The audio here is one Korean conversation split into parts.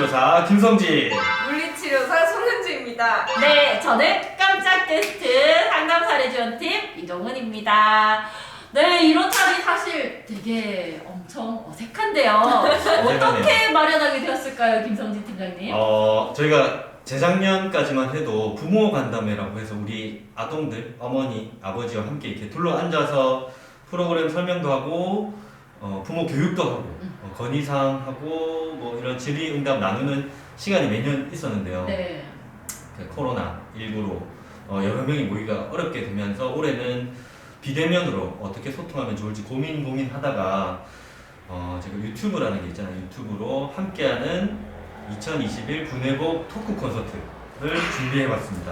치료사 김성진. 물리치료사 손은주입니다. 네, 저는 깜짝 게스트 상담사례지원팀 이종은입니다. 네, 이런 자리 사실 되게 엄청 어색한데요. 어떻게 마련하게 되었을까요, 김성진 팀장님? 저희가 재작년까지만 해도 부모 간담회라고 해서 우리 아동들, 어머니, 아버지와 함께 이렇게 둘러 앉아서 프로그램 설명도 하고 부모 교육도 하고 건의사항하고 뭐 이런 질의응답 나누는 시간이 매년 있었는데요. 네. 코로나19로 여러 명이 모이기가 어렵게 되면서 올해는 비대면으로 어떻게 소통하면 좋을지 고민하다가 제가 유튜브라는 게 있잖아요. 유튜브로 함께하는 2021 분회복 토크 콘서트를 준비해봤습니다.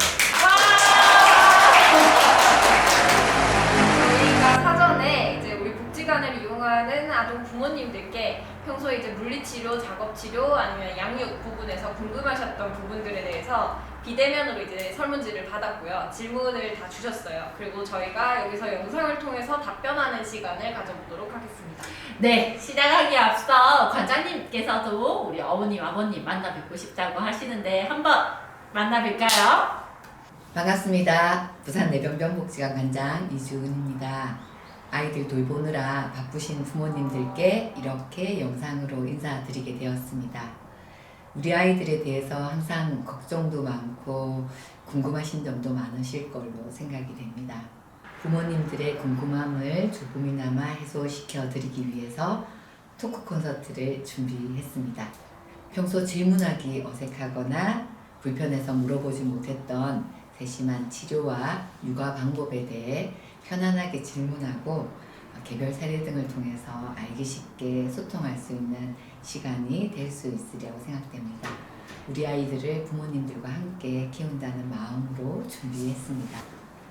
저희가 사전에 이제 우리 복지관을 이용하는 아동 부모님들께 평소에 이제 물리치료, 작업치료 아니면 양육 부분에서 궁금하셨던 부분들에 대해서 비대면으로 이제 설문지를 받았고요. 질문을 다 주셨어요. 그리고 저희가 여기서 영상을 통해서 답변하는 시간을 가져보도록 하겠습니다. 네, 시작하기에 앞서 관장님께서도 우리 어머님, 아버님 만나 뵙고 싶다고 하시는데 한번 만나 뵐까요? 반갑습니다. 부산 내병병복지관 관장 이주은입니다. 아이들 돌보느라 바쁘신 부모님들께 이렇게 영상으로 인사드리게 되었습니다. 우리 아이들에 대해서 항상 걱정도 많고 궁금하신 점도 많으실 걸로 생각이 됩니다. 부모님들의 궁금함을 조금이나마 해소시켜 드리기 위해서 토크 콘서트를 준비했습니다. 평소 질문하기 어색하거나 불편해서 물어보지 못했던 세심한 치료와 육아 방법에 대해 편안하게 질문하고 개별 사례 등을 통해서 알기 쉽게 소통할 수 있는 시간이 될 수 있으리라고 생각됩니다. 우리 아이들을 부모님들과 함께 키운다는 마음으로 준비했습니다.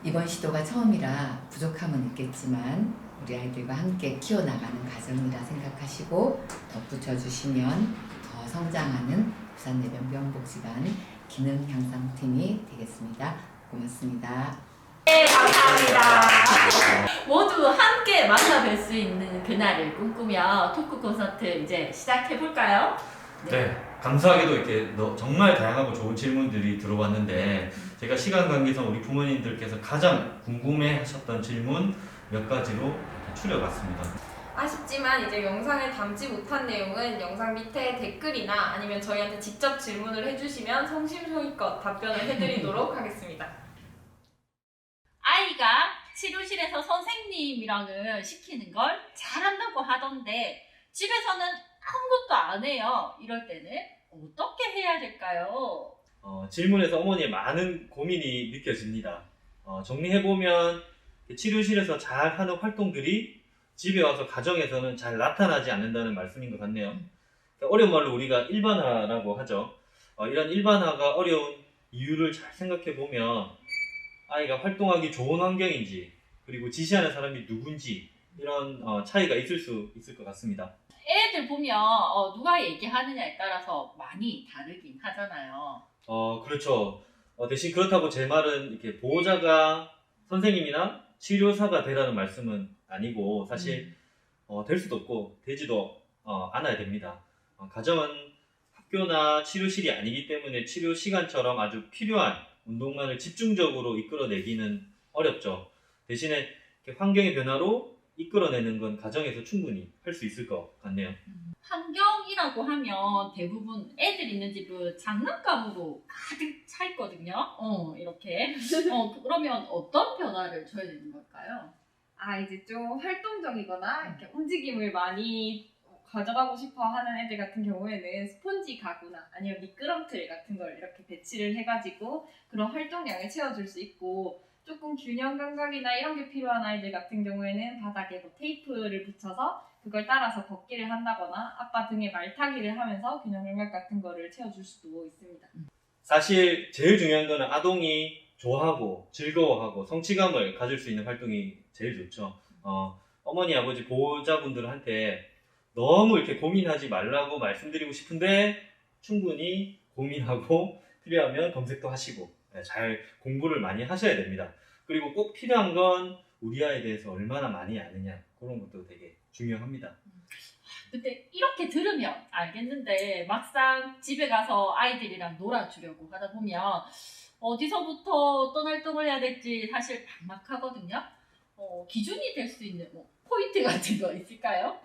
이번 시도가 처음이라 부족함은 있겠지만 우리 아이들과 함께 키워나가는 과정이라 생각하시고 덧붙여 주시면 더 성장하는 부산 내병병복지관 기능 향상팀이 되겠습니다. 고맙습니다. 네, 감사합니다. 모두 함께 만나 뵐 수 있는 그날을 꿈꾸며 토크 콘서트 이제 시작해볼까요? 네, 감사하게도 이렇게 정말 다양하고 좋은 질문들이 들어왔는데 제가 시간 관계상 우리 부모님들께서 가장 궁금해하셨던 질문 몇 가지로 이렇게 추려봤습니다. 아쉽지만 이제 영상에 담지 못한 내용은 영상 밑에 댓글이나 아니면 저희한테 직접 질문을 해주시면 성심성의껏 답변을 해드리도록 하겠습니다. 아이가 치료실에서 선생님이랑은 시키는 걸 잘한다고 하던데 집에서는 아무것도 안 해요. 이럴 때는 어떻게 해야 될까요? 질문에서 어머니의 많은 고민이 느껴집니다. 정리해보면 치료실에서 잘하는 활동들이 집에 와서 가정에서는 잘 나타나지 않는다는 말씀인 것 같네요. 어려운 말로 우리가 일반화라고 하죠. 이런 일반화가 어려운 이유를 잘 생각해보면 아이가 활동하기 좋은 환경인지 그리고 지시하는 사람이 누군지 이런 차이가 있을 수 있을 것 같습니다. 애들 보면 누가 얘기하느냐에 따라서 많이 다르긴 하잖아요. 그렇죠. 대신 그렇다고 제 말은 이렇게 보호자가 선생님이나 치료사가 되라는 말씀은 아니고 사실 될 수도 없고 되지도 않아야 됩니다. 가정은 학교나 치료실이 아니기 때문에 치료 시간처럼 아주 필요한 운동만을 집중적으로 이끌어내기는 어렵죠. 대신에 환경의 변화로 이끌어내는 건 가정에서 충분히 할 수 있을 것 같네요. 환경이라고 하면 대부분 애들 있는 집은 장난감으로 가득 차 있거든요. 이렇게. 그러면 어떤 변화를 줘야 되는 걸까요? 이제 좀 활동적이거나 이렇게 움직임을 많이 가져가고 싶어 하는 애들 같은 경우에는 스폰지 가구나 아니면 미끄럼틀 같은 걸 이렇게 배치를 해가지고 그런 활동량을 채워줄 수 있고, 조금 균형 감각이나 이런 게 필요한 아이들 같은 경우에는 바닥에 뭐 테이프를 붙여서 그걸 따라서 걷기를 한다거나 아빠 등에 말타기를 하면서 균형 감각 같은 거를 채워줄 수도 있습니다. 사실 제일 중요한 거는 아동이 좋아하고 즐거워하고 성취감을 가질 수 있는 활동이 제일 좋죠. 어머니, 아버지, 보호자분들한테 너무 이렇게 고민하지 말라고 말씀드리고 싶은데 충분히 고민하고 필요하면 검색도 하시고 잘 공부를 많이 하셔야 됩니다. 그리고 꼭 필요한 건 우리 아이에 대해서 얼마나 많이 아느냐, 그런 것도 되게 중요합니다. 근데 이렇게 들으면 알겠는데 막상 집에 가서 아이들이랑 놀아주려고 하다 보면 어디서부터 어떤 활동을 해야 될지 사실 막막하거든요. 기준이 될 수 있는 뭐 포인트 같은 거 있을까요?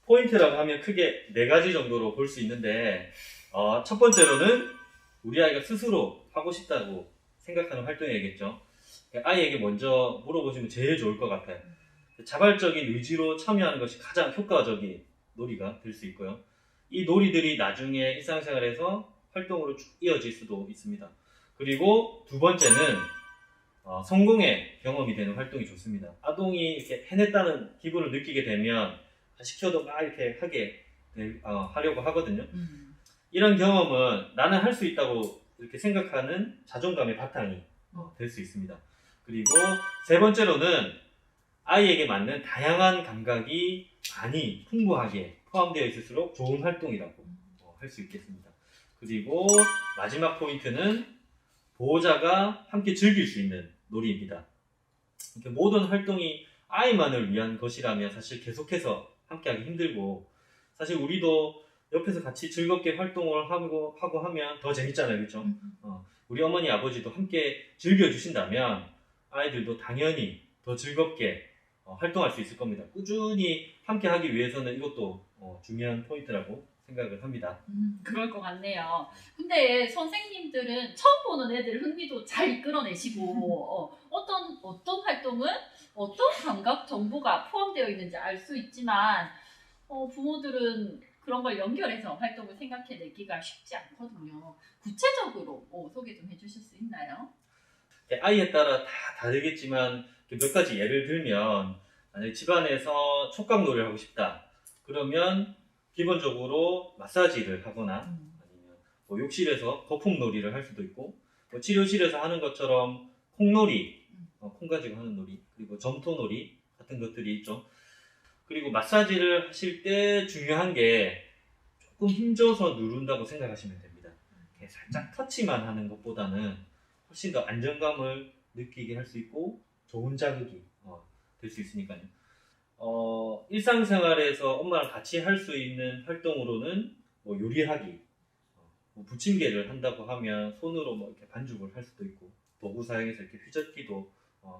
포인트라고 하면 크게 4가지 정도로 볼 수 있는데 첫 번째로는 우리 아이가 스스로 하고 싶다고 생각하는 활동이겠죠. 아이에게 먼저 물어보시면 제일 좋을 것 같아요. 자발적인 의지로 참여하는 것이 가장 효과적인 놀이가 될 수 있고요. 이 놀이들이 나중에 일상생활에서 활동으로 쭉 이어질 수도 있습니다. 그리고 두 번째는 성공의 경험이 되는 활동이 좋습니다. 아동이 이렇게 해냈다는 기분을 느끼게 되면 시켜도 막 이렇게 하려고 하거든요. 이런 경험은 나는 할 수 있다고 이렇게 생각하는 자존감의 바탕이 될 수 있습니다. 그리고 세 번째로는 아이에게 맞는 다양한 감각이 많이 풍부하게 포함되어 있을수록 좋은 활동이라고 할 수 있겠습니다. 그리고 마지막 포인트는 보호자가 함께 즐길 수 있는 놀이입니다. 이렇게 모든 활동이 아이만을 위한 것이라면 사실 계속해서 함께하기 힘들고, 사실 우리도 옆에서 같이 즐겁게 활동을 하고 하면 더 재밌잖아요, 그렇죠? 우리 어머니 아버지도 함께 즐겨주신다면 아이들도 당연히 더 즐겁게 활동할 수 있을 겁니다. 꾸준히 함께 하기 위해서는 이것도 중요한 포인트라고 생각을 합니다. 그럴 것 같네요. 근데 선생님들은 처음 보는 애들 흥미도 잘 이끌어내시고 어떤 활동은 어떤 감각 정보가 포함되어 있는지 알 수 있지만 부모들은 그런 걸 연결해서 활동을 생각해내기가 쉽지 않거든요. 구체적으로 소개 좀 해주실 수 있나요? 아이에 따라 다 다르겠지만 몇 가지 예를 들면, 만약에 집안에서 촉각놀이를 하고 싶다 그러면 기본적으로 마사지를 하거나 아니면 뭐 욕실에서 거품놀이를 할 수도 있고, 뭐 치료실에서 하는 것처럼 콩놀이, 콩 가지고 하는 놀이, 그리고 점토놀이 같은 것들이 있죠. 그리고 마사지를 하실 때 중요한 게 조금 힘줘서 누른다고 생각하시면 됩니다. 살짝 터치만 하는 것보다는 훨씬 더 안정감을 느끼게 할 수 있고 좋은 자극이 될 수 있으니까요. 일상생활에서 엄마랑 같이 할 수 있는 활동으로는 뭐 요리하기, 뭐 부침개를 한다고 하면 손으로 뭐 이렇게 반죽을 할 수도 있고, 도구 사용해서 이렇게 휘젓기도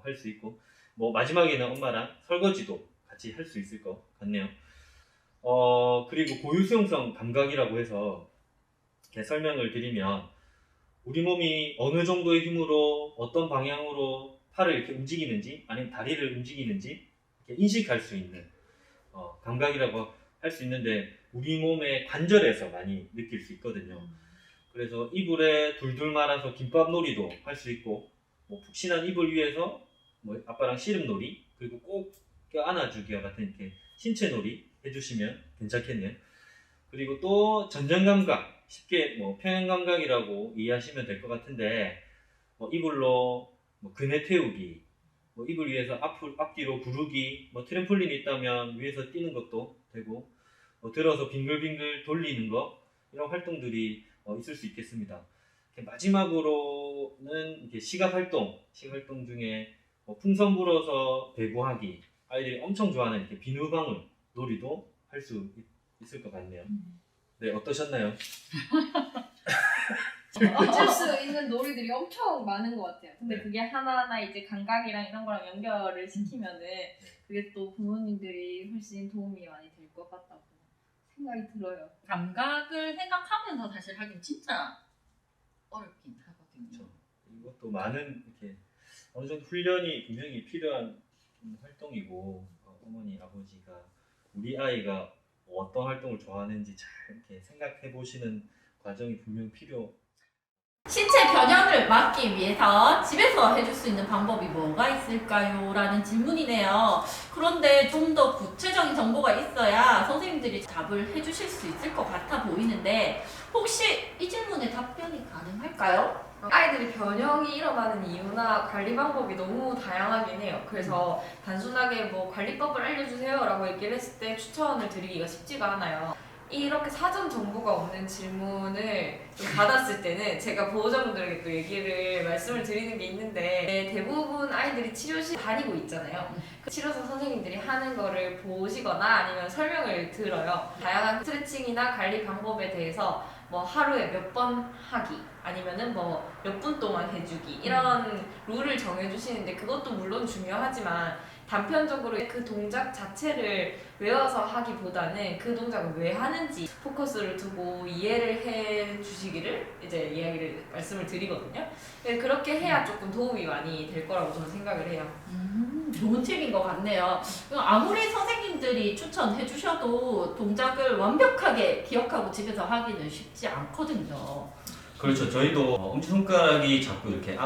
할 수 있고, 뭐 마지막에는 엄마랑 설거지도 같이 할 수 있을 것 같네요. 그리고 고유수용성 감각이라고 해서 이렇게 설명을 드리면, 우리 몸이 어느 정도의 힘으로 어떤 방향으로 팔을 이렇게 움직이는지 아니면 다리를 움직이는지 이렇게 인식할 수 있는 감각이라고 할 수 있는데, 우리 몸의 관절에서 많이 느낄 수 있거든요. 그래서 이불에 둘둘 말아서 김밥놀이도 할 수 있고, 뭐 푹신한 이불 위에서 뭐 아빠랑 씨름놀이, 그리고 꼭 껴안아주기와 같은 이렇게 신체놀이 해주시면 괜찮겠네요. 그리고 또 전전감각, 쉽게 뭐 평행감각이라고 이해하시면 될 것 같은데, 뭐 이불로 뭐 그네 태우기, 뭐 이불 위에서 앞뒤로 구르기, 뭐 트램폴린이 있다면 위에서 뛰는 것도 되고, 뭐 들어서 빙글빙글 돌리는 거, 이런 활동들이 있을 수 있겠습니다. 마지막으로는 이렇게 시각활동 중에 뭐 풍선 불어서 배구하기, 아이들이 엄청 좋아하는 이렇게 비누방울 놀이도 할 수 있을 것 같네요. 네, 어떠셨나요? 어쩔 수 있는 놀이들이 엄청 많은 것 같아요. 근데 네. 그게 하나하나 이제 감각이랑 이런 거랑 연결을 시키면은 그게 또 부모님들이 훨씬 도움이 많이 될 것 같다고 생각이 들어요. 감각을 생각하면서 사실 하긴 진짜 어렵긴 하거든요. 그렇죠. 이것도 많은 이렇게 어느 정도 훈련이 분명히 필요한 활동이고, 어머니 아버지가 우리 아이가 어떤 활동을 좋아하는지 잘 이렇게 생각해 보시는 과정이 분명 필요. 신체 변형을 막기 위해서 집에서 해줄 수 있는 방법이 뭐가 있을까요? 라는 질문이네요. 그런데 좀 더 구체적인 정보가 있어야 선생님들이 답을 해주실 수 있을 것 같아 보이는데, 혹시 이 질문에 답변이 가능할까요? 아이들이 변형이 일어나는 이유나 관리 방법이 너무 다양하긴 해요. 그래서 단순하게 뭐 관리법을 알려주세요 라고 얘기를 했을 때 추천을 드리기가 쉽지가 않아요. 이렇게 사전 정보가 없는 질문을 좀 받았을 때는 제가 보호자분들에게 또 말씀을 드리는 게 있는데 대부분 아이들이 치료실 다니고 있잖아요. 그 치료사 선생님들이 하는 거를 보시거나 아니면 설명을 들어요. 다양한 스트레칭이나 관리 방법에 대해서 뭐 하루에 몇 번 하기 아니면은 뭐 몇 분 동안 해주기 이런 룰을 정해주시는데 그것도 물론 중요하지만 단편적으로 그 동작 자체를 외워서 하기보다는 그 동작을 왜 하는지 포커스를 두고 이해를 해 주시기를 이제 말씀을 드리거든요. 그렇게 해야 조금 도움이 많이 될 거라고 저는 생각을 해요. 좋은 팁인 것 같네요. 아무리 선생님들이 추천해 주셔도 동작을 완벽하게 기억하고 집에서 하기는 쉽지 않거든요. 그렇죠. 저희도 엄지손가락이 자꾸 이렇게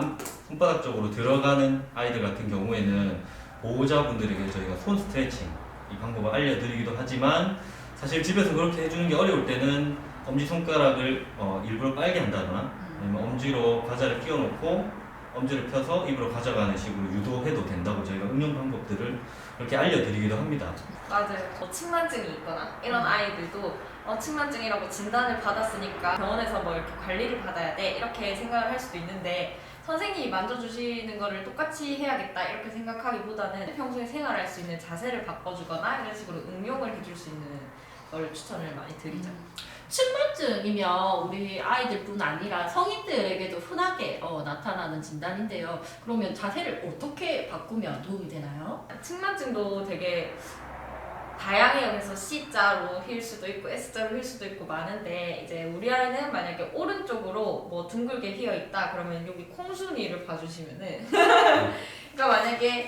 손바닥 쪽으로 들어가는 아이들 같은 경우에는 보호자분들에게 저희가 손 스트레칭 이 방법을 알려드리기도 하지만 사실 집에서 그렇게 해주는 게 어려울 때는 엄지손가락을 일부러 빨게 한다거나 아니면 엄지로 과자를 끼워놓고 엄지를 펴서 입으로 가져가는 식으로 유도해도 된다고 저희가 응용 방법들을 그렇게 알려드리기도 합니다. 맞아요. 측만증이 있거나 이런 아이들도 측만증이라고 진단을 받았으니까 병원에서 뭐 이렇게 관리를 받아야 돼 이렇게 생각을 할 수도 있는데 선생님이 만져주시는 거를 똑같이 해야겠다 이렇게 생각하기보다는 평소에 생활할 수 있는 자세를 바꿔주거나 이런 식으로 응용을 해줄 수 있는 걸 추천을 많이 드리죠. 측만증이면 우리 아이들뿐 아니라 성인들에게도 흔하게 나타나는 진단인데요. 그러면 자세를 어떻게 바꾸면 도움이 되나요? 측만증도 되게 다양해요. 그래서 C자로 휠 수도 있고 S자로 휠 수도 있고 많은데 이제 우리 아이는 만약에 오른쪽으로 뭐 둥글게 휘어 있다 그러면 여기 콩순이를 봐주시면은 그러니까 만약에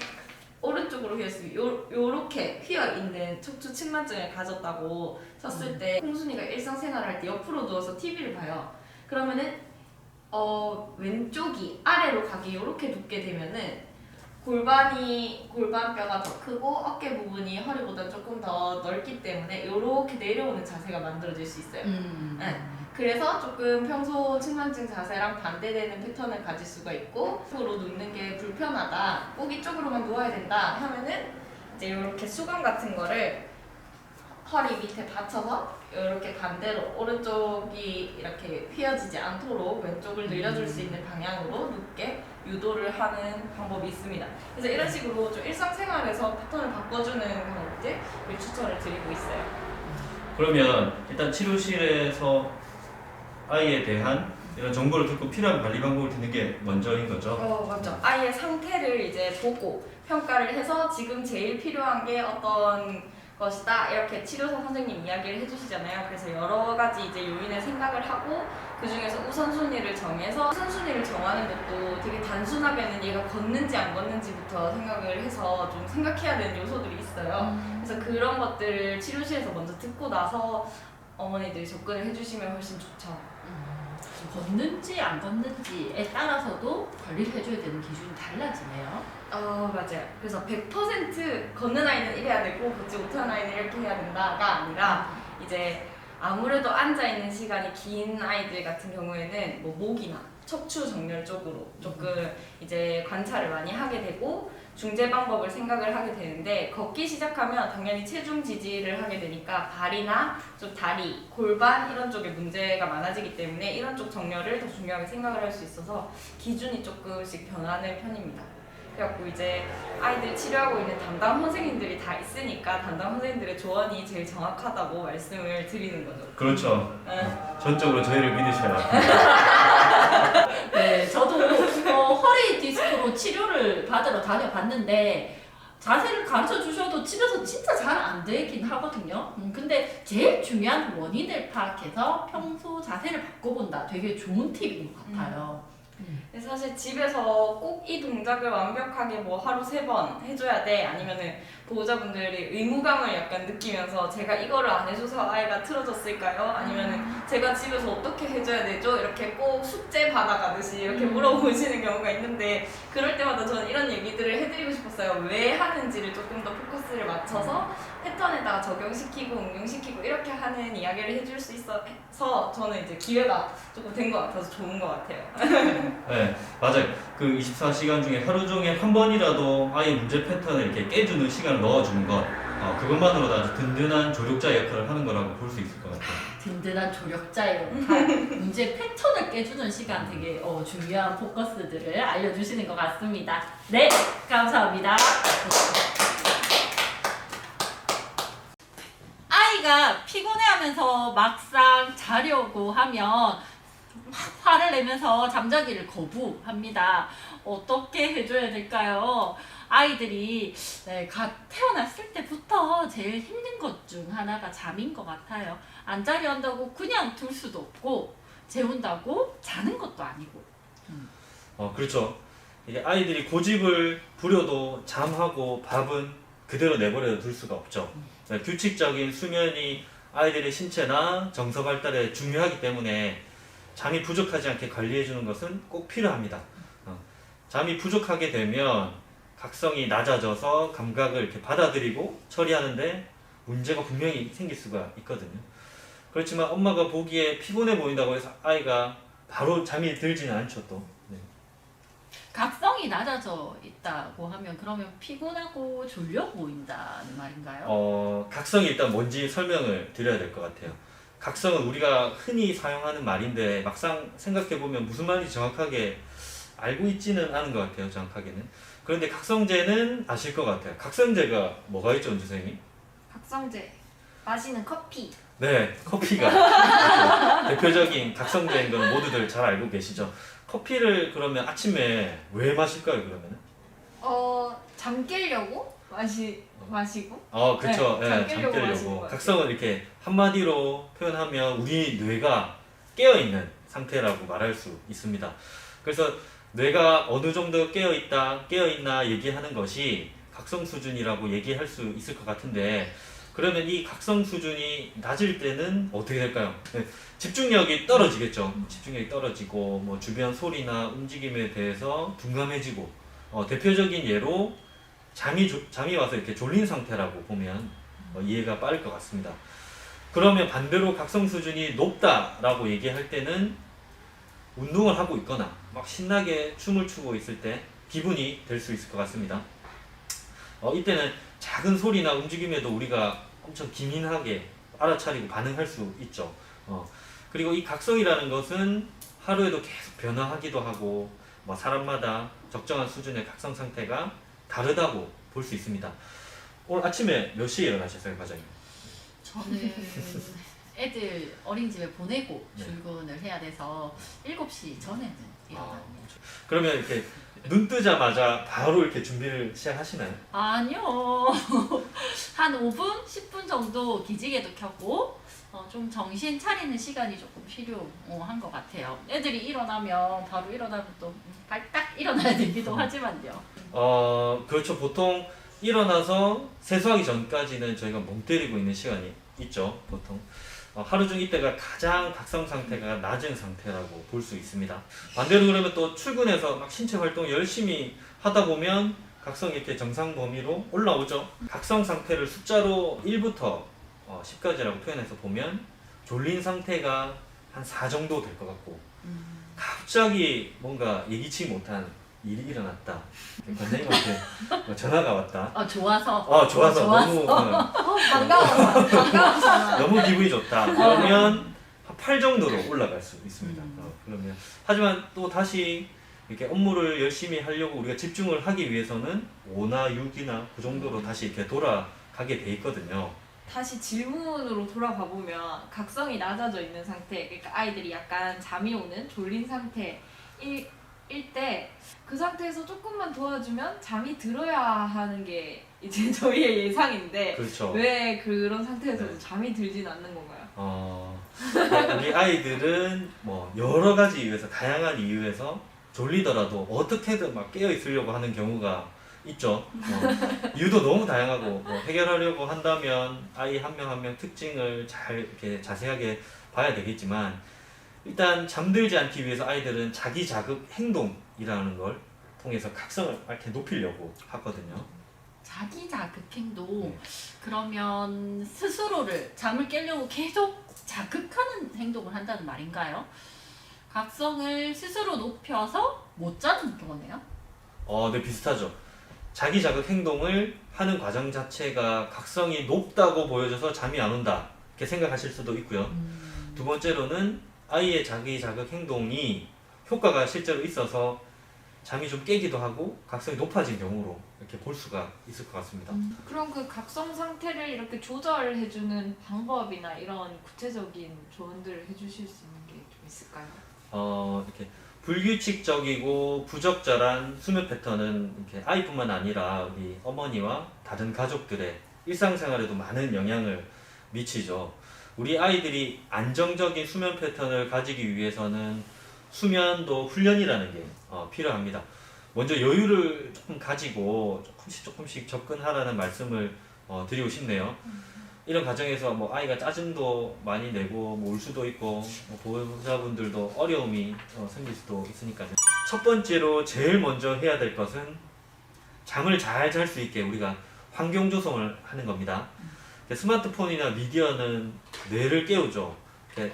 오른쪽으로 휘었으면 요렇게 휘어 있는 척추 측만증을 가졌다고 쳤을 때 콩순이가 일상생활을 할 때 옆으로 누워서 TV를 봐요. 그러면은 왼쪽이 아래로 가기 요렇게 눕게 되면은 골반뼈가 더 크고 어깨 부분이 허리보다 조금 더 넓기 때문에 이렇게 내려오는 자세가 만들어질 수 있어요. 네. 그래서 조금 평소 측만증 자세랑 반대되는 패턴을 가질 수가 있고 앞으로 눕는 게 불편하다, 꼭 이쪽으로만 누워야 된다 하면은 이제 이렇게 수건 같은 거를 허리 밑에 받쳐서 이렇게 반대로 오른쪽이 이렇게 휘어지지 않도록 왼쪽을 늘려줄 수 있는 방향으로 눕게 유도를 하는 방법이 있습니다. 그래서 이런 식으로 좀 일상생활에서 패턴을 바꿔주는 방법들을 추천을 드리고 있어요. 그러면 일단 치료실에서 아이에 대한 이런 정보를 듣고 필요한 관리 방법을 듣는 게 먼저인 거죠? 맞죠. 아이의 상태를 이제 보고 평가를 해서 지금 제일 필요한 게 어떤 것이다 이렇게 치료사 선생님 이야기를 해주시잖아요. 그래서 여러 가지 이제 요인을 생각을 하고 그 중에서 우선순위를 정해서 우선순위를 정하는 것도 되게 단순하게는 얘가 걷는지 안 걷는지부터 생각을 해서 좀 생각해야 되는 요소들이 있어요. 그래서 그런 것들을 치료실에서 먼저 듣고 나서 어머니들이 접근을 해주시면 훨씬 좋죠. 걷는지 안 걷는지에 따라서도 관리를 해줘야 되는 기준이 달라지네요. 맞아요. 그래서 100% 걷는 아이는 이래야 되고 걷지 못하는 아이는 이렇게 해야 된다가 아니라 이제 아무래도 앉아있는 시간이 긴 아이들 같은 경우에는 뭐 목이나 척추 정렬 쪽으로 조금 이제 관찰을 많이 하게 되고 중재 방법을 생각을 하게 되는데 걷기 시작하면 당연히 체중 지지를 하게 되니까 발이나 좀 다리, 골반 이런 쪽에 문제가 많아지기 때문에 이런 쪽 정렬을 더 중요하게 생각을 할 수 있어서 기준이 조금씩 변하는 편입니다. 그래갖고 이제 아이들 치료하고 있는 담당 선생님들이 다 있으니까 담당 선생님들의 조언이 제일 정확하다고 말씀을 드리는 거죠. 그렇죠. 전적으로 저희를 믿으셔야 네, 저도 허리 디스크로 치료를 받으러 다녀봤는데 자세를 가르쳐 주셔도 집에서 진짜 잘 안 되긴 하거든요. 근데 제일 중요한 원인을 파악해서 평소 자세를 바꿔본다. 되게 좋은 팁인 것 같아요. 사실 집에서 꼭 이 동작을 완벽하게 뭐 하루 3번 해줘야 돼 아니면은 보호자분들이 의무감을 약간 느끼면서 제가 이거를 안 해줘서 아이가 틀어졌을까요? 아니면은 제가 집에서 어떻게 해줘야 되죠? 이렇게 꼭 숙제 받아가듯이 이렇게 물어보시는 경우가 있는데 그럴 때마다 저는 이런 얘기들을 해드리고 싶었어요. 왜 하는지를 조금 더 포커스를 맞춰서 패턴에다가 적용시키고 응용시키고 이렇게 하는 이야기를 해줄 수 있어서 저는 이제 기회가 조금 된 것 같아서 좋은 것 같아요. 네, 맞아요. 그 24시간 중에 하루 종일 한 번이라도 아이의 문제 패턴을 이렇게 깨주는 시간을 넣어주는 것 그것만으로도 아주 든든한 조력자 역할을 하는 거라고 볼 수 있을 것 같아요. 든든한 조력자의 역할, 문제 패턴을 깨주는 시간 되게 중요한 포커스들을 알려주시는 것 같습니다. 네, 감사합니다. 아이가 피곤해하면서 막상 자려고 하면 막 화를 내면서 잠자기를 거부합니다. 어떻게 해줘야 될까요? 아이들이 갓 태어났을 때부터 제일 힘든 것 중 하나가 잠인 것 같아요. 안 자려 한다고 그냥 둘 수도 없고 재운다고 자는 것도 아니고. 그렇죠. 이게 아이들이 고집을 부려도 잠하고 밥은 그대로 내버려 둘 수가 없죠. 규칙적인 수면이 아이들의 신체나 정서 발달에 중요하기 때문에 잠이 부족하지 않게 관리해주는 것은 꼭 필요합니다. 잠이 부족하게 되면 각성이 낮아져서 감각을 이렇게 받아들이고 처리하는데 문제가 분명히 생길 수가 있거든요. 그렇지만 엄마가 보기에 피곤해 보인다고 해서 아이가 바로 잠이 들지는 않죠 또. 네. 각성이 낮아져 있다고 하면 그러면 피곤하고 졸려 보인다는 말인가요? 각성이 일단 뭔지 설명을 드려야 될 것 같아요. 각성은 우리가 흔히 사용하는 말인데 막상 생각해보면 무슨 말인지 정확하게 알고 있지는 않은 것 같아요. 정확하게는. 그런데 각성제는 아실 것 같아요. 각성제가 뭐가 있죠, 은주 선생님? 각성제 마시는 커피. 네, 커피가 대표적인 각성제인 건 모두들 잘 알고 계시죠. 커피를 그러면 아침에 왜 마실까요, 그러면? 잠 깨려고 마시고. 그쵸. 네, 잠 잠 깨려고 마시는 것 깨려고. 같아요. 각성을 이렇게 한마디로 표현하면 우리 뇌가 깨어있는 상태라고 말할 수 있습니다. 그래서 뇌가 어느 정도 깨어있나 얘기하는 것이 각성 수준이라고 얘기할 수 있을 것 같은데, 그러면 이 각성 수준이 낮을 때는 어떻게 될까요? 집중력이 떨어지겠죠. 집중력이 떨어지고 뭐 주변 소리나 움직임에 대해서 둔감해지고, 대표적인 예로 잠이 와서 이렇게 졸린 상태라고 보면 이해가 빠를 것 같습니다. 그러면 반대로 각성 수준이 높다라고 얘기할 때는 운동을 하고 있거나 막 신나게 춤을 추고 있을 때 기분이 될 수 있을 것 같습니다. 이때는 작은 소리나 움직임에도 우리가 엄청 기민하게 알아차리고 반응할 수 있죠. 그리고 이 각성이라는 것은 하루에도 계속 변화하기도 하고 사람마다 적정한 수준의 각성 상태가 다르다고 볼 수 있습니다. 오늘 아침에 몇 시에 일어나셨어요, 과장님? 저는 애들 어린이집에 보내고 네. 출근을 해야 돼서 7시 전에는 일어납니다. 그러면 이렇게 눈 뜨자마자 바로 이렇게 준비를 시작하시나요? 아니요. 한 5분, 10분 정도 기지개도 켜고 좀 정신 차리는 시간이 조금 필요한 것 같아요. 애들이 일어나면 바로 일어나면 또 발딱 일어나야 되기도 하지만요. 그렇죠. 보통 일어나서 세수하기 전까지는 저희가 멍 때리고 있는 시간이 있죠. 보통 하루 중 이때가 가장 각성 상태가 낮은 상태라고 볼 수 있습니다. 반대로 그러면 또 출근해서 막 신체 활동 열심히 하다 보면 각성이 이렇게 정상 범위로 올라오죠. 각성 상태를 숫자로 1부터 10까지라고 표현해서 보면 졸린 상태가 한 4 정도 될 것 같고, 갑자기 뭔가 예기치 못한 일이 일어났다, 관장님한테 전화가 왔다, 좋아서. 좋아서 너무 반가워서. 너무 기분이 좋다, 그러면 한 8 정도로 올라갈 수 있습니다. 그러면 하지만 또 다시 이렇게 업무를 열심히 하려고 우리가 집중을 하기 위해서는 5나 6이나 그 정도로 다시 이렇게 돌아가게 돼 있거든요. 다시 질문으로 돌아가 보면 각성이 낮아져 있는 상태, 그러니까 아이들이 약간 잠이 오는 졸린 상태일 때 그 상태에서 조금만 도와주면 잠이 들어야 하는 게 이제 저희의 예상인데, 그렇죠. 왜 그런 상태에서도 네. 잠이 들진 않는 건가요? 우리 아이들은 뭐 여러 가지 이유에서, 다양한 이유에서 졸리더라도 어떻게든 막 깨어 있으려고 하는 경우가 있죠. 이유도 너무 다양하고, 해결하려고 한다면 아이 한 명 한 명 특징을 잘 이렇게 자세하게 봐야 되겠지만, 일단 잠들지 않기 위해서 아이들은 자기 자극 행동이라는 걸 통해서 각성을 이렇게 높이려고 하거든요. 자기 자극행동. 네. 그러면 스스로를 잠을 깨려고 계속 자극하는 행동을 한다는 말인가요? 각성을 스스로 높여서 못 자는 거네요? 네, 비슷하죠. 자기 자극 행동을 하는 과정 자체가 각성이 높다고 보여져서 잠이 안 온다 이렇게 생각하실 수도 있고요. 두 번째로는 아이의 자기 자극 행동이 효과가 실제로 있어서 잠이 좀 깨기도 하고 각성이 높아진 경우로 이렇게 볼 수가 있을 것 같습니다. 그럼 그 각성 상태를 이렇게 조절해주는 방법이나 이런 구체적인 조언들을 해주실 수 있는 게 좀 있을까요? 이렇게 불규칙적이고 부적절한 수면 패턴은 이렇게 아이뿐만 아니라 우리 어머니와 다른 가족들의 일상생활에도 많은 영향을 미치죠. 우리 아이들이 안정적인 수면 패턴을 가지기 위해서는 수면도 훈련이라는 게 필요합니다. 먼저 여유를 조금 가지고 조금씩 접근하라는 말씀을 드리고 싶네요. 이런 과정에서 뭐 아이가 짜증도 많이 내고 뭐 울 수도 있고 뭐 보호자분들도 어려움이 생길 수도 있으니까요. 첫 번째로 제일 먼저 해야 될 것은 잠을 잘 잘 수 있게 우리가 환경 조성을 하는 겁니다. 스마트폰이나 미디어는 뇌를 깨우죠.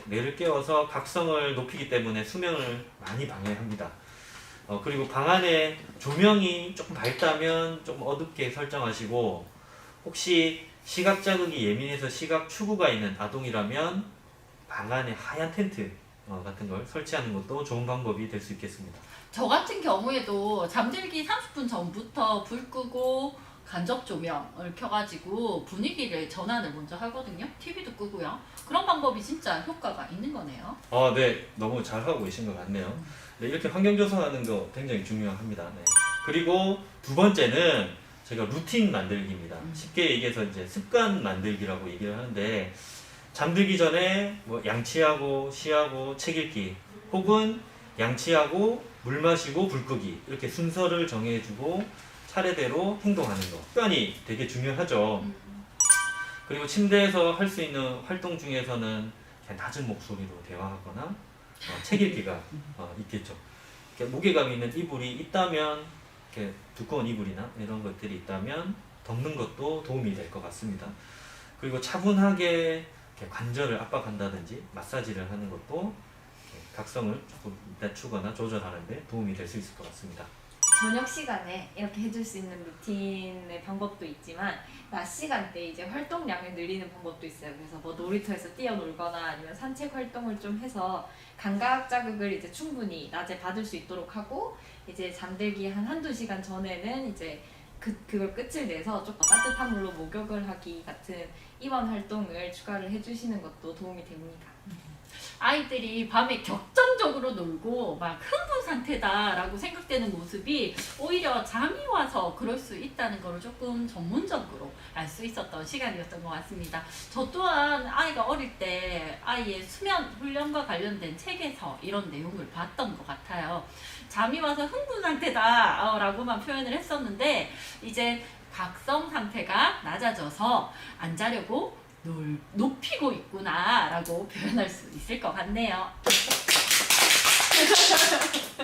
뇌를 깨워서 각성을 높이기 때문에 수면을 많이 방해합니다. 그리고 방 안에 조명이 조금 밝다면 좀 어둡게 설정하시고, 혹시 시각 자극이 예민해서 시각 추구가 있는 아동이라면 방 안에 하얀 텐트 같은 걸 설치하는 것도 좋은 방법이 될 수 있겠습니다. 저 같은 경우에도 잠들기 30분 전부터 불 끄고 간접 조명을 켜가지고 분위기를 전환을 먼저 하거든요. TV도 끄고요. 그런 방법이 진짜 효과가 있는 거네요. 네, 너무 잘하고 계신 것 같네요. 네, 이렇게 환경 조성하는 거 굉장히 중요합니다. 네. 그리고 두 번째는 제가 루틴 만들기입니다. 쉽게 얘기해서 이제 습관 만들기라고 얘기를 하는데, 잠들기 전에 뭐 양치하고 쉬하고 책 읽기, 혹은 양치하고 물 마시고 불 끄기, 이렇게 순서를 정해주고 차례대로 행동하는 거, 습관이 되게 중요하죠. 그리고 침대에서 할 수 있는 활동 중에서는 그냥 낮은 목소리로 대화하거나 책 읽기가 있겠죠. 이렇게 무게감 있는 이불이 있다면, 이렇게 두꺼운 이불이나 이런 것들이 있다면 덮는 것도 도움이 될 것 같습니다. 그리고 차분하게 이렇게 관절을 압박한다든지 마사지를 하는 것도 각성을 조금 낮추거나 조절하는 데 도움이 될 수 있을 것 같습니다. 저녁 시간에 이렇게 해줄 수 있는 루틴의 방법도 있지만, 낮 시간대 이제 활동량을 늘리는 방법도 있어요. 그래서 뭐 놀이터에서 뛰어놀거나 아니면 산책 활동을 좀 해서 감각 자극을 이제 충분히 낮에 받을 수 있도록 하고, 이제 잠들기 한 한두 시간 전에는 이제 그걸 끝을 내서 조금 따뜻한 물로 목욕을 하기 같은 이런 활동을 추가를 해주시는 것도 도움이 됩니다. 아이들이 밤에 격정적으로 놀고 막 흥분 상태다라고 생각되는 모습이 오히려 잠이 와서 그럴 수 있다는 걸 조금 전문적으로 알 수 있었던 시간이었던 것 같습니다. 저 또한 아이가 어릴 때 아이의 수면 훈련과 관련된 책에서 이런 내용을 봤던 것 같아요. 잠이 와서 흥분 상태다 라고만 표현을 했었는데, 이제 각성 상태가 낮아져서 안 자려고 높이고 있구나 라고 표현할 수 있을 것 같네요.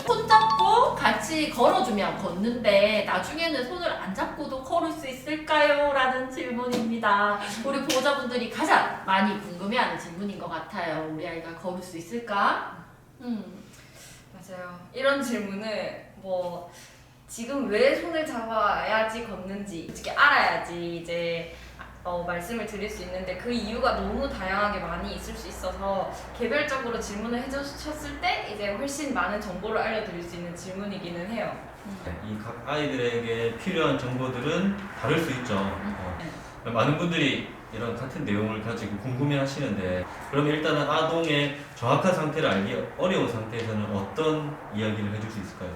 손 잡고 같이 걸어주면 걷는데 나중에는 손을 안 잡고도 걸을 수 있을까요? 라는 질문입니다. 우리 보호자분들이 가장 많이 궁금해하는 질문인 것 같아요. 우리 아이가 걸을 수 있을까? 맞아요. 이런 질문을 뭐 지금 왜 손을 잡아야지 걷는지 솔직히 알아야지 이제 말씀을 드릴 수 있는데, 그 이유가 너무 다양하게 많이 있을 수 있어서 개별적으로 질문을 해주셨을 때 이제 훨씬 많은 정보를 알려드릴 수 있는 질문이기는 해요. 이 각 아이들에게 필요한 정보들은 다를 수 있죠. 많은 분들이 이런 같은 내용을 가지고 궁금해 하시는데, 그러면 일단은 아동의 정확한 상태를 알기 어려운 상태에서는 어떤 이야기를 해줄 수 있을까요?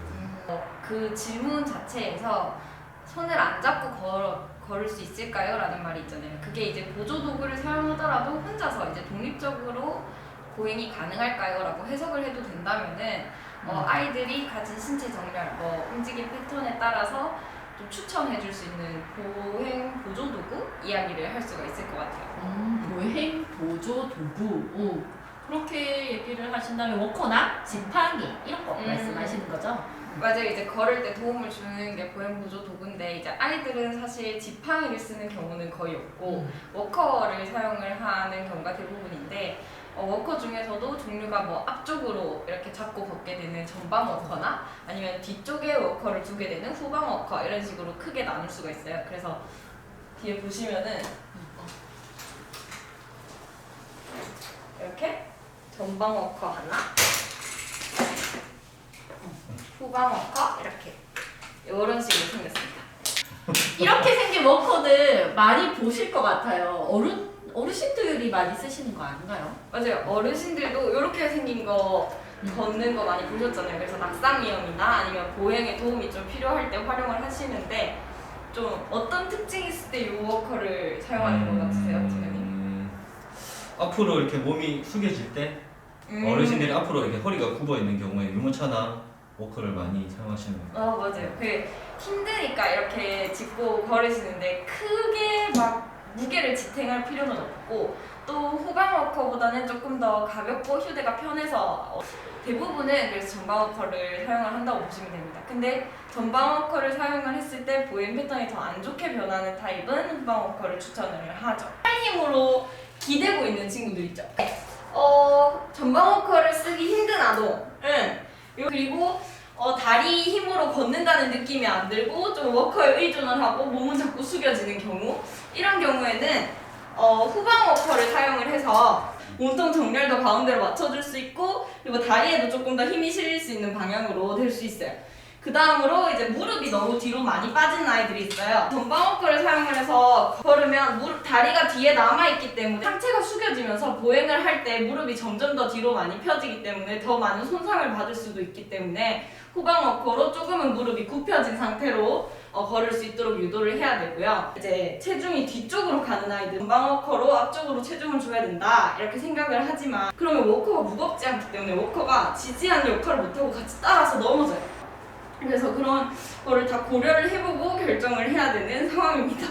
그 질문 자체에서 손을 안 잡고 걸을 수 있을까요? 라는 말이 있잖아요. 그게 이제 보조도구를 사용하더라도 혼자서 이제 독립적으로 보행이 가능할까요? 라고 해석을 해도 된다면은 아이들이 가진 신체 정렬, 움직임 패턴에 따라서 좀 추천해 줄 수 있는 보행 보조도구 이야기를 할 수가 있을 것 같아요. 보행 보조 도구. 그렇게 얘기를 하신다면 워커나 지팡이 이런 거 말씀하시는 거죠? 맞아요. 이제 걸을 때 도움을 주는 게 보행 보조 도구인데, 이제 아이들은 사실 지팡이를 쓰는 경우는 거의 없고 워커를 사용을 하는 경우가 대부분인데, 워커 중에서도 종류가 뭐 앞쪽으로 이렇게 잡고 걷게 되는 전방 워커나 아니면 뒤쪽에 워커를 두게 되는 후방 워커 이런 식으로 크게 나눌 수가 있어요. 그래서 뒤에 보시면은 이렇게 전방 워커 하나, 후방 워커 이렇게 이런 식으로 생겼습니다. 이렇게 생긴 워커는 많이 보실 것 같아요. 어르신들이 많이 쓰시는 거 아닌가요? 맞아요. 어르신들도 이렇게 생긴 거 걷는 거 많이 보셨잖아요. 그래서 낙상 위험이나 아니면 보행에 도움이 좀 필요할 때 활용을 하시는데 좀 어떤 특징이 있을 때 이 워커를 사용하는 것 같으세요, 지금? 앞으로 이렇게 몸이 숙여질 때 어르신들이 앞으로 이렇게 허리가 굽어 있는 경우에 유모차나 워커를 많이 사용하시는 것 같아요. 맞아요. 그 힘드니까 이렇게 짚고 걸으시는데 크게 막 무게를 지탱할 필요는 없고 또 후방 워커보다는 조금 더 가볍고 휴대가 편해서 대부분은 그래서 전방 워커를 사용을 한다고 보시면 됩니다. 근데 전방 워커를 사용을 했을 때 보행 패턴이 더 안 좋게 변하는 타입은 후방 워커를 추천을 하죠. 팔 힘으로 기대고 있는 친구들 있죠. 전방 워커를 쓰기 힘든 아동은 그리고 다리 힘으로 걷는다는 느낌이 안 들고 좀 워커에 의존을 하고 몸은 자꾸 숙여지는 경우 이런 경우에는 후방 워커를 사용을 해서 몸통 정렬도 가운데로 맞춰줄 수 있고 그리고 다리에도 조금 더 힘이 실릴 수 있는 방향으로 될 수 있어요. 그 다음으로 이제 무릎이 너무 뒤로 많이 빠진 아이들이 있어요. 전방 워커를 사용을 해서 걸으면 다리가 뒤에 남아있기 때문에 상체가 숙여지면서 보행을 할 때 무릎이 점점 더 뒤로 많이 펴지기 때문에 더 많은 손상을 받을 수도 있기 때문에 후방 워커로 조금은 무릎이 굽혀진 상태로 걸을 수 있도록 유도를 해야 되고요. 이제 체중이 뒤쪽으로 가는 아이들 전방 워커로 앞쪽으로 체중을 줘야 된다 이렇게 생각을 하지만 그러면 워커가 무겁지 않기 때문에 워커가 지지하는 역할을 못하고 같이 따라서 넘어져요. 그래서 그런 거를 다 고려를 해보고 결정을 해야 되는 상황입니다.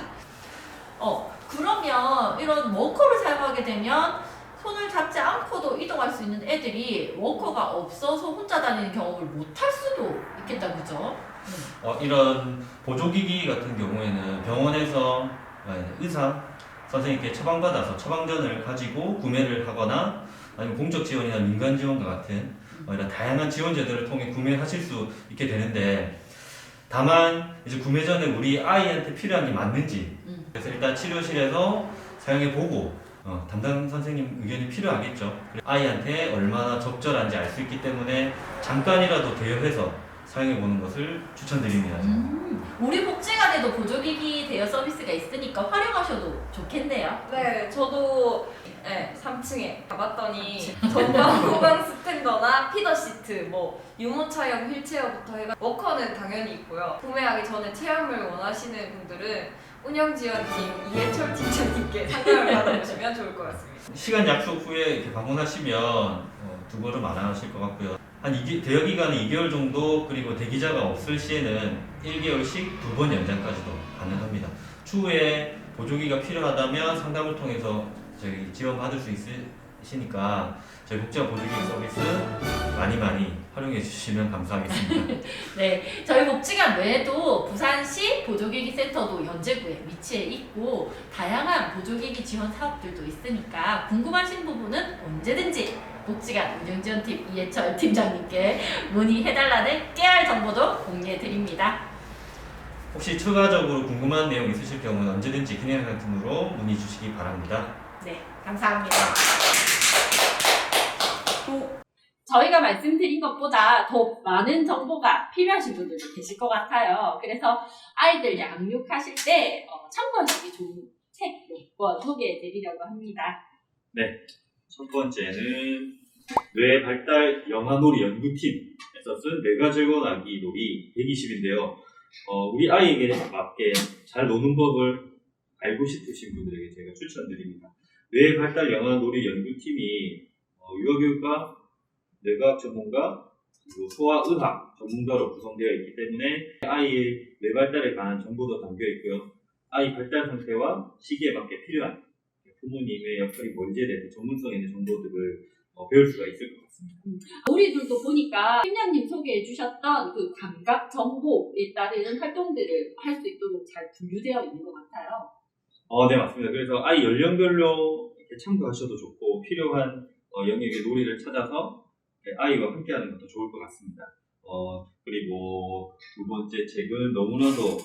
그러면 이런 워커를 사용하게 되면 손을 잡지 않고도 이동할 수 있는 애들이 워커가 없어서 혼자 다니는 경험을 못 할 수도 있겠다, 그죠? 이런 보조기기 같은 경우에는 병원에서 의사 선생님께 처방받아서 처방전을 가지고 구매를 하거나 아니면 공적 지원이나 민간 지원과 같은 이런 다양한 지원제도를 통해 구매하실 수 있게 되는데 다만 이제 구매 전에 우리 아이한테 필요한 게 맞는지 그래서 일단 치료실에서 사용해 보고 담당 선생님 의견이 필요하겠죠. 아이한테 얼마나 적절한지 알 수 있기 때문에 잠깐이라도 대여해서 사용해 보는 것을 추천드립니다. 우리 복지관에도 보조기기 대여 서비스가 있으니까 활용하셔도 좋겠네요. 네, 저도 3층에 가봤더니 전방 후방 스탠더나 피더 시트, 뭐 유모차형 휠체어부터 해가 워커는 당연히 있고요. 구매하기 전에 체험을 원하시는 분들은 운영지원팀 이해철 팀장님께 상담을 받아보시면 좋을 것 같습니다. 시간 약속 후에 이렇게 방문하시면 두 걸음 안 하실 것 같고요. 한 대여 기간은 2개월 정도 그리고 대기자가 없을 시에는 1개월씩 2번 연장까지도 가능합니다. 추후에 보조기가 필요하다면 상담을 통해서 저희 지원받을 수 있으시니까 저희 복지관 보조기기 서비스 많이 활용해 주시면 감사하겠습니다. 네, 저희 복지관 외에도 부산시 보조기기 센터도 연제구에 위치해 있고 다양한 보조기기 지원 사업들도 있으니까 궁금하신 부분은 언제든지 복지관 운영지원팀 이해철 팀장님께 문의해달라는 깨알 정보도 공유해드립니다. 혹시 추가적으로 궁금한 내용 있으실 경우는 언제든지 기능상팀으로 문의 주시기 바랍니다. 네, 감사합니다. 저희가 말씀드린 것보다 더 많은 정보가 필요하신 분들도 계실 것 같아요. 그래서 아이들 양육하실 때 참고하시기 좋은 책 몇 권 소개해드리려고 합니다. 네, 첫 번째는 뇌 발달 영아놀이 연구팀에서 쓴 뇌가 즐거운 아기 놀이 120인데요. 우리 아이에게 맞게 잘 노는 법을 알고 싶으신 분들에게 제가 추천드립니다. 뇌 발달 영아놀이 연구팀이 유아교육과 뇌과학 전문가 그리고 소아의학 전문가로 구성되어 있기 때문에 아이의 뇌 발달에 관한 정보도 담겨 있고요. 아이 발달 상태와 시기에 맞게 필요한 부모님의 역할이 뭔지에 대해서 전문성 있는 정보들을 배울 수가 있을 것 같습니다. 우리들도 보니까 팀장님 소개해 주셨던 그 감각 정보에 따른 활동들을 할 수 있도록 잘 분류되어 있는 것 같아요. 네, 맞습니다. 그래서 아이 연령별로 이렇게 참고하셔도 좋고 필요한 영역의 놀이를 찾아서 아이와 함께하는 것도 좋을 것 같습니다. 그리고 두 번째 책은 너무나도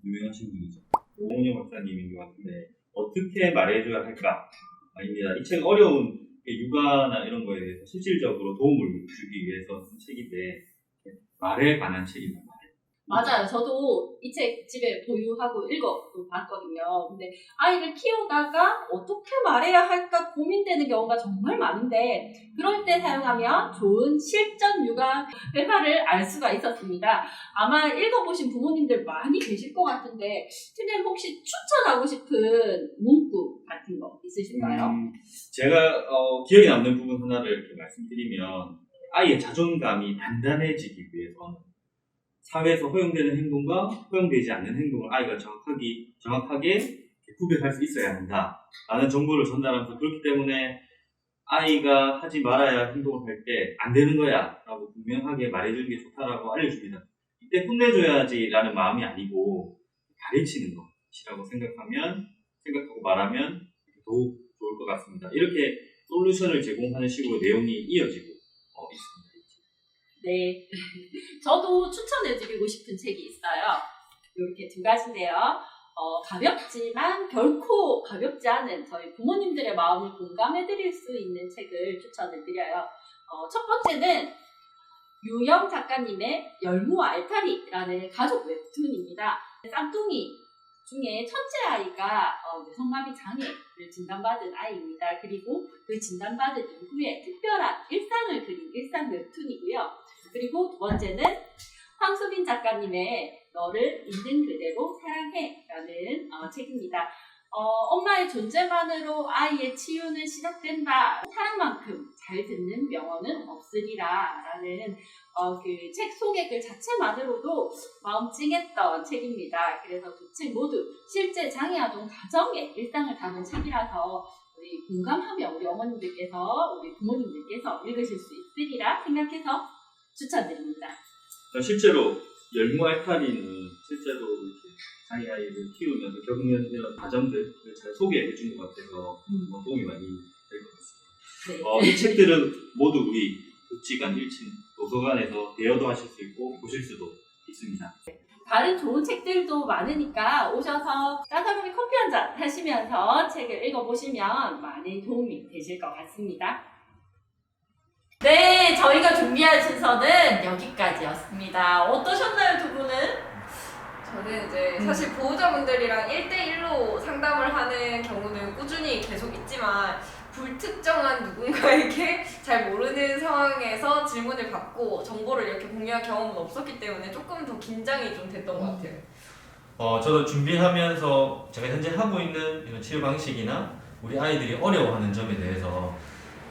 유명하신 분이죠. 오은영 박사님인 것 같은데 어떻게 말해줘야 할까? 아닙니다. 이 책은 어려운 육아나 이런 거에 대해서 실질적으로 도움을 주기 위해서 쓴 책인데 말에 관한 책입니다. 맞아요. 저도 이 책 집에 보유하고 읽어봤거든요. 근데 아이를 키우다가 어떻게 말해야 할까 고민되는 경우가 정말 많은데 그럴 때 사용하면 좋은 실전 육아 회화를 알 수가 있었습니다. 아마 읽어보신 부모님들 많이 계실 것 같은데 팀장님 혹시 추천하고 싶은 문구 같은 거 있으신가요? 제가 기억에 남는 부분 하나를 이렇게 말씀드리면 아이의 자존감이 단단해지기 위해서는 사회에서 허용되는 행동과 허용되지 않는 행동을 아이가 정확하게 구별할 수 있어야 한다라는 정보를 전달하면서 그렇기 때문에 아이가 하지 말아야 할 행동을 할 때 안 되는 거야 라고 분명하게 말해주는 게 좋다라고 알려줍니다. 이때 혼내줘야지라는 마음이 아니고 가르치는 것이라고 생각하고 말하면 더욱 좋을 것 같습니다. 이렇게 솔루션을 제공하는 식으로 내용이 이어지고 있습니다. 네, 저도 추천해드리고 싶은 책이 있어요. 이렇게 두 가지인데요. 가볍지만 결코 가볍지 않은 저희 부모님들의 마음을 공감해드릴 수 있는 책을 추천해드려요. 첫 번째는 유영 작가님의 열무 알타리라는 가족 웹툰입니다. 쌍둥이 중에 첫째 아이가 뇌성마비 장애를 진단받은 아이입니다. 그리고 그 진단받은 이후에 특별한 일상을 그린 일상 웹툰이고요. 그리고 두 번째는 황수빈 작가님의 너를 있는 그대로 사랑해 라는 책입니다. 엄마의 존재만으로 아이의 치유는 시작된다. 사랑만큼 잘 듣는 명언은 없으리라 라는 그 책 소개 글 자체만으로도 마음 찡했던 책입니다. 그래서 두 책 모두 실제 장애아동 가정의 일상을 담은 책이라서 우리 공감하며 우리 어머님들께서 우리 부모님들께서 읽으실 수 있으리라 생각해서 추천드립니다. 실제로 열무 알타리는 실제로 이렇게 자기 아이를 키우면서 겪는 이런 과정들을 잘 소개해 준 것 같아서 도움이 많이 될 것 같습니다. 네. 이 책들은 모두 우리 복지관 1층 도서관에서 대여도 하실 수 있고 보실 수도 있습니다. 다른 좋은 책들도 많으니까 오셔서 따뜻하게 커피 한잔 하시면서 책을 읽어보시면 많은 도움이 되실 것 같습니다. 네, 저희가 준비한 순서는 여기까지였습니다. 어떠셨나요, 두 분은? 저는 이제 사실 보호자분들이랑 1대1로 상담을 하는 경우는 꾸준히 계속 있지만 불특정한 누군가에게 잘 모르는 상황에서 질문을 받고 정보를 이렇게 공유할 경험은 없었기 때문에 조금 더 긴장이 좀 됐던 것 같아요. 저도 준비하면서 제가 현재 하고 있는 이런 치료 방식이나 우리 아이들이 어려워하는 점에 대해서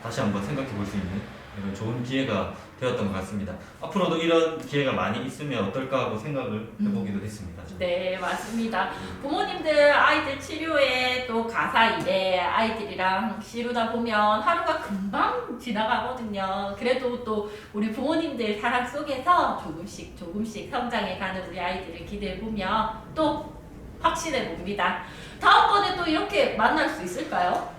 다시 한번 생각해 볼 수 있는 이런 좋은 기회가 되었던 것 같습니다. 앞으로도 이런 기회가 많이 있으면 어떨까 하고 생각을 해보기도 했습니다. 네, 맞습니다. 부모님들 아이들 치료에 또 가사 일에 아이들이랑 지루다 보면 하루가 금방 지나가거든요. 그래도 또 우리 부모님들 사랑 속에서 조금씩 성장해가는 우리 아이들을 기대해보며 또 확신해 봅니다. 다음번에 또 이렇게 만날 수 있을까요?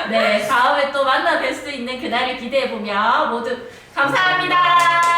네, 다음에 또 만나 뵐 수 있는 그날을 기대해보며 모두 감사합니다.